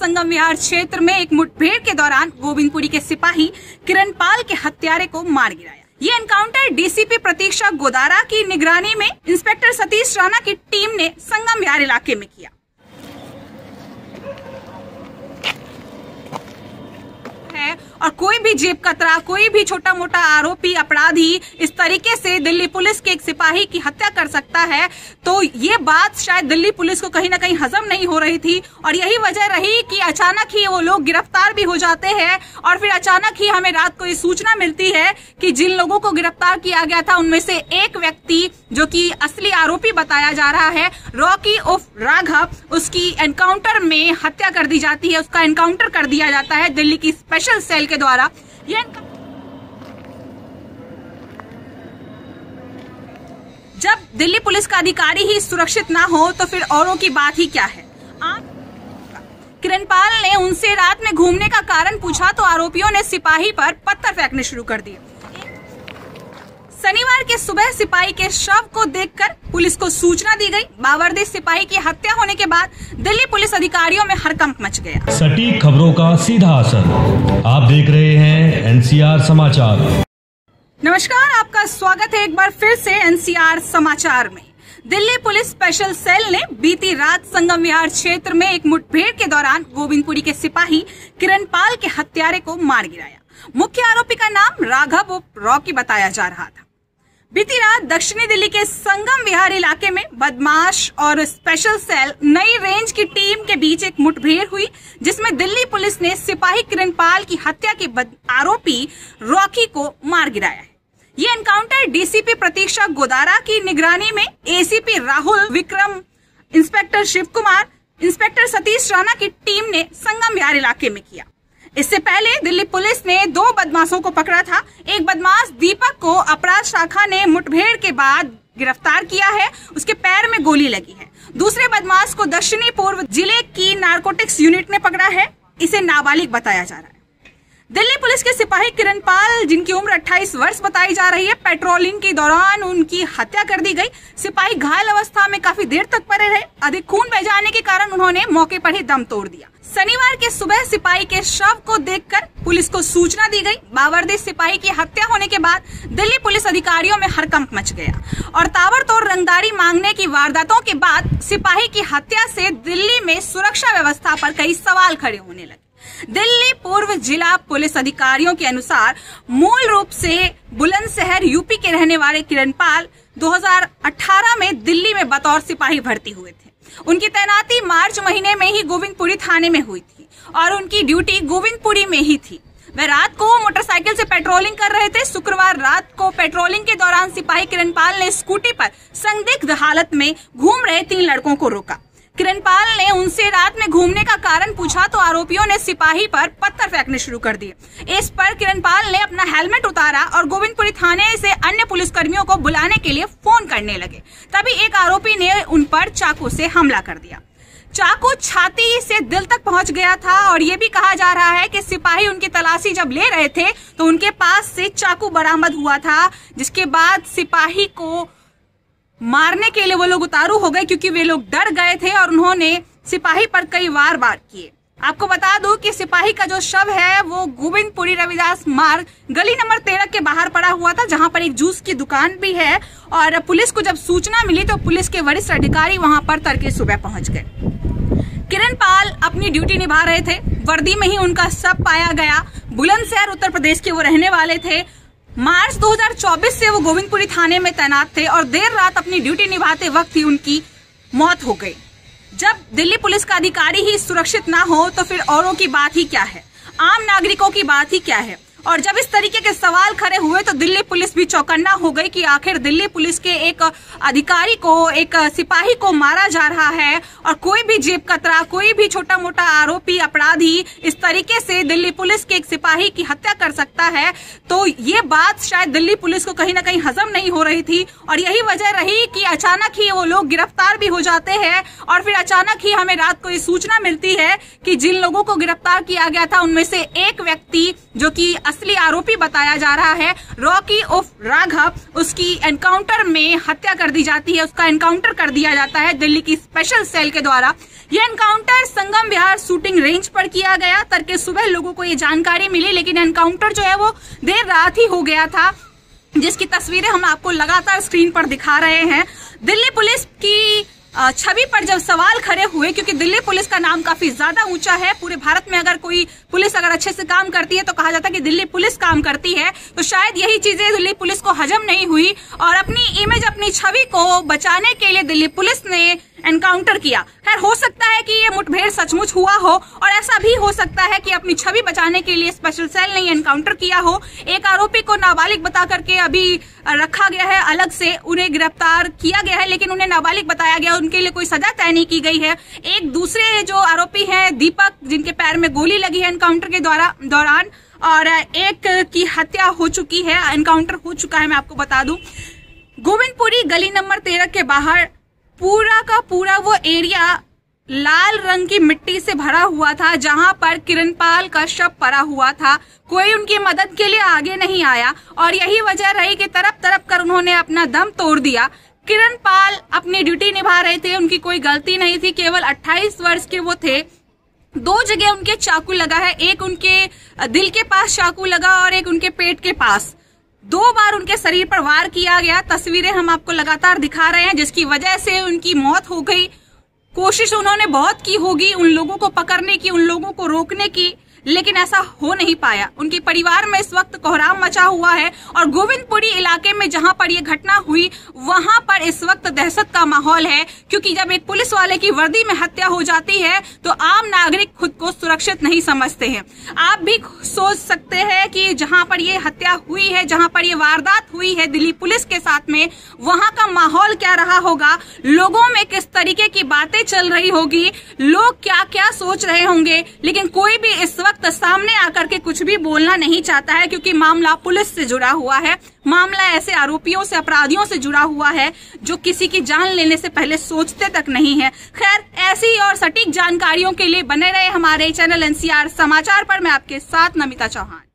संगम विहार क्षेत्र में एक मुठभेड़ के दौरान गोविंदपुरी के सिपाही किरणपाल के हत्यारे को मार गिराया। ये एनकाउंटर डीसीपी प्रतीक्षा गोदारा की निगरानी में इंस्पेक्टर सतीश राणा की टीम ने संगम विहार इलाके में किया है और कोई भी जेब कतरा, कोई भी छोटा मोटा आरोपी अपराधी इस तरीके से दिल्ली पुलिस के एक सिपाही की हत्या कर सकता है, तो ये बात शायद दिल्ली पुलिस को कहीं ना कहीं हजम नहीं हो रही थी और यही वजह रही कि अचानक ही वो लोग गिरफ्तार भी हो जाते हैं और फिर अचानक ही हमें रात को ये सूचना मिलती है कि जिन लोगों को गिरफ्तार किया गया था उनमें से एक व्यक्ति जो कि असली आरोपी बताया जा रहा है, रॉकी उर्फ राघव, उसकी एनकाउंटर में हत्या कर दी जाती है, उसका एनकाउंटर कर दिया जाता है दिल्ली की स्पेशल सेल के द्वारा। जब दिल्ली पुलिस का अधिकारी ही सुरक्षित ना हो तो फिर औरों की बात ही क्या है। किरणपाल ने उनसे रात में घूमने का कारण पूछा तो आरोपियों ने सिपाही पर पत्थर फेंकने शुरू कर दिए। शनिवार के सुबह सिपाही के शव को देखकर पुलिस को सूचना दी गई। बावर्दी सिपाही की हत्या होने के बाद दिल्ली पुलिस अधिकारियों में हड़कंप मच गया। सटीक खबरों का सीधा असर। आप देख रहे हैं एनसीआर समाचार। नमस्कार, आपका स्वागत है एक बार फिर से एनसीआर समाचार में। दिल्ली पुलिस स्पेशल सेल ने बीती रात संगम विहार क्षेत्र में एक मुठभेड़ के दौरान गोविंदपुरी के सिपाही किरणपाल के हत्यारे को मार गिराया। मुख्य आरोपी का नाम राघव उर्फ रॉकी बताया जा रहा था। बीती रात दक्षिणी दिल्ली के संगम विहार इलाके में बदमाश और स्पेशल सेल नई रेंज की टीम के बीच एक मुठभेड़ हुई, जिसमें दिल्ली पुलिस ने सिपाही किरणपाल की हत्या के आरोपी रॉकी को मार गिराया है। ये एनकाउंटर डीसीपी प्रतीक्षा गोदारा की निगरानी में ACP Rahul Vikram, inspector Shiv Kumar, inspector Satish Rana की टीम ने संगम विहार इलाके में किया। इससे पहले दिल्ली पुलिस ने 2 बदमाशों को पकड़ा था। एक बदमाश दीपक को अपराध शाखा ने मुठभेड़ के बाद गिरफ्तार किया है, उसके पैर में गोली लगी है। दूसरे बदमाश को दक्षिणी पूर्व जिले की नारकोटिक्स यूनिट ने पकड़ा है, इसे नाबालिग बताया जा रहा है। दिल्ली पुलिस के सिपाही किरणपाल, जिनकी उम्र 28 वर्ष बताई जा रही है, पेट्रोलिंग के दौरान उनकी हत्या कर दी गई। सिपाही घायल अवस्था में काफी देर तक पड़े रहे। अधिक खून बह जाने के कारण उन्होंने मौके पर ही दम तोड़ दिया। शनिवार के सुबह सिपाही के शव को देखकर पुलिस को सूचना दी गई। बावर्दी सिपाही की हत्या होने के बाद दिल्ली पुलिस अधिकारियों में हड़कंप मच गया और ताबड़तोड़ रंगदारी मांगने की वारदातों के बाद सिपाही की हत्या से दिल्ली में सुरक्षा व्यवस्था पर कई सवाल खड़े होने लगे। दिल्ली पूर्व जिला पुलिस अधिकारियों के अनुसार मूल रूप से बुलंदशहर यूपी के रहने वाले किरणपाल 2018 में दिल्ली में बतौर सिपाही भर्ती हुए थे। उनकी तैनाती मार्च महीने में ही गोविंदपुरी थाने में हुई थी और उनकी ड्यूटी गोविंदपुरी में ही थी। वे रात को मोटरसाइकिल से पेट्रोलिंग कर रहे थे। शुक्रवार रात को पेट्रोलिंग के दौरान सिपाही किरणपाल ने स्कूटी पर संदिग्ध हालत में घूम रहे 3 लड़कों को रोका। किरणपाल ने उनसे रात में घूमने का कारण पूछा तो आरोपियों ने सिपाही पर पत्थर फेंकने शुरू कर दिए। इस पर किरणपाल ने अपना हेलमेट उतारा और गोविंदपुरी थाने से अन्य पुलिसकर्मियों को बुलाने के लिए फोन करने लगे। तभी एक आरोपी ने उन पर चाकू से हमला कर दिया। चाकू छाती से दिल तक पहुंच गया था और ये भी कहा जा रहा है कि सिपाही उनकी तलाशी जब ले रहे थे तो उनके पास से चाकू बरामद हुआ था, जिसके बाद सिपाही को मारने के लिए वो लोग उतारू हो गए क्योंकि वे लोग डर गए थे और उन्होंने सिपाही पर कई वार किए। आपको बता दूं कि सिपाही का जो शव है वो गोविंदपुरी रविदास मार्ग गली नंबर 13 के बाहर पड़ा हुआ था, जहां पर एक जूस की दुकान भी है। और पुलिस को जब सूचना मिली तो पुलिस के वरिष्ठ अधिकारी वहां पर तड़के सुबह पहुंच गए। किरणपाल अपनी ड्यूटी निभा रहे थे। वर्दी में ही उनका शव पाया गया। बुलंदशहर उत्तर प्रदेश के वो रहने वाले थे। मार्च 2024 से वो गोविंदपुरी थाने में तैनात थे और देर रात अपनी ड्यूटी निभाते वक्त ही उनकी मौत हो गई। जब दिल्ली पुलिस का अधिकारी ही सुरक्षित ना हो तो फिर औरों की बात ही क्या है, आम नागरिकों की बात ही क्या है। और जब इस तरीके के सवाल खड़े हुए तो दिल्ली पुलिस भी चौकन्ना हो गई कि आखिर दिल्ली पुलिस के एक अधिकारी को, एक सिपाही को मारा जा रहा है और कोई भी जेब कतरा, कोई भी छोटा मोटा आरोपी अपराधी इस तरीके से दिल्ली पुलिस के एक सिपाही की हत्या कर सकता है। तो ये बात शायद दिल्ली पुलिस को कहीं ना कहीं हजम नहीं हो रही थी और यही वजह रही कि अचानक ही वो लोग गिरफ्तार भी हो जाते हैं और फिर अचानक ही हमें रात को ये सूचना मिलती है कि जिन लोगों को गिरफ्तार किया गया था उनमें से एक व्यक्ति जो कि असली आरोपी बताया जा रहा है रॉकी उर्फ राघव। उसकी एनकाउंटर में हत्या कर दी जाती है, उसका एनकाउंटर कर दिया जाता है दिल्ली की स्पेशल सेल के द्वारा। यह एनकाउंटर संगम विहार शूटिंग रेंज पर किया गया। तड़के सुबह लोगों को ये जानकारी मिली, लेकिन एनकाउंटर जो है वो देर रात ही हो गया था, जिसकी तस्वीरें हम आपको लगातार स्क्रीन पर दिखा रहे हैं। दिल्ली पुलिस की छवि पर जब सवाल खड़े हुए, क्योंकि दिल्ली पुलिस का नाम काफी ज्यादा ऊंचा है, पूरे भारत में अगर कोई पुलिस अगर अच्छे से काम करती है तो कहा जाता है कि दिल्ली पुलिस काम करती है, तो शायद यही चीजें दिल्ली पुलिस को हजम नहीं हुई और अपनी इमेज, अपनी छवि को बचाने के लिए दिल्ली पुलिस ने एनकाउंटर किया। खैर, हो सकता है कि ये मुठभेड़ सचमुच हुआ हो और ऐसा भी हो सकता है कि अपनी छवि बचाने के लिए स्पेशल सेल ने एनकाउंटर किया हो। एक आरोपी को नाबालिग बता करके अभी रखा गया है, अलग से उन्हें गिरफ्तार किया गया है, लेकिन उन्हें नाबालिग बताया गया, उनके लिए कोई सजा तय नहीं की गई है। एक दूसरे जो आरोपी हैं दीपक, जिनके पैर में गोली लगी है एनकाउंटर के दौरान, और एक की हत्या हो चुकी है, एनकाउंटर हो चुका है। मैं आपको बता दूं, गोविंदपुरी गली नंबर 13 के बाहर पूरा का पूरा वो एरिया लाल रंग की मिट्टी से भरा हुआ था, जहां पर किरणपाल का शव पड़ा हुआ था। कोई उनकी मदद के लिए आगे नहीं आया और यही वजह रही कि तरफ तरफ कर उन्होंने अपना दम तोड़ दिया। किरणपाल अपनी ड्यूटी निभा रहे थे, उनकी कोई गलती नहीं थी, केवल 28 वर्ष के वो थे। 2 जगह उनके चाकू लगा है, एक उनके दिल के पास चाकू लगा और एक उनके पेट के पास। 2 बार उनके शरीर पर वार किया गया। तस्वीरें हम आपको लगातार दिखा रहे हैं, जिसकी वजह से उनकी मौत हो गई। कोशिश उन्होंने बहुत की होगी उन लोगों को पकड़ने की, उन लोगों को रोकने की, लेकिन ऐसा हो नहीं पाया। उनके परिवार में इस वक्त कोहराम मचा हुआ है और गोविंदपुरी इलाके में जहां पर यह घटना हुई वहां पर इस वक्त दहशत का माहौल है, क्योंकि जब एक पुलिस वाले की वर्दी में हत्या हो जाती है तो आम नागरिक खुद को सुरक्षित नहीं समझते हैं। आप भी सोच सकते हैं कि जहां पर यह हत्या हुई है, जहां पर यह वारदात हुई है दिल्ली पुलिस के साथ में, वहां का माहौल क्या रहा होगा, लोगों में किस तरीके की बातें चल रही होगी, लोग क्या क्या सोच रहे होंगे। लेकिन कोई भी इस वक्त सामने आकर के कुछ भी बोलना नहीं चाहता है, क्योंकि मामला पुलिस से जुड़ा हुआ है, मामला ऐसे आरोपियों से, अपराधियों से जुड़ा हुआ है जो किसी की जान लेने से पहले सोचते तक नहीं है। खैर, ऐसी और सटीक जानकारियों के लिए बने रहे हमारे चैनल एनसीआर समाचार पर। मैं आपके साथ नमिता चौहान।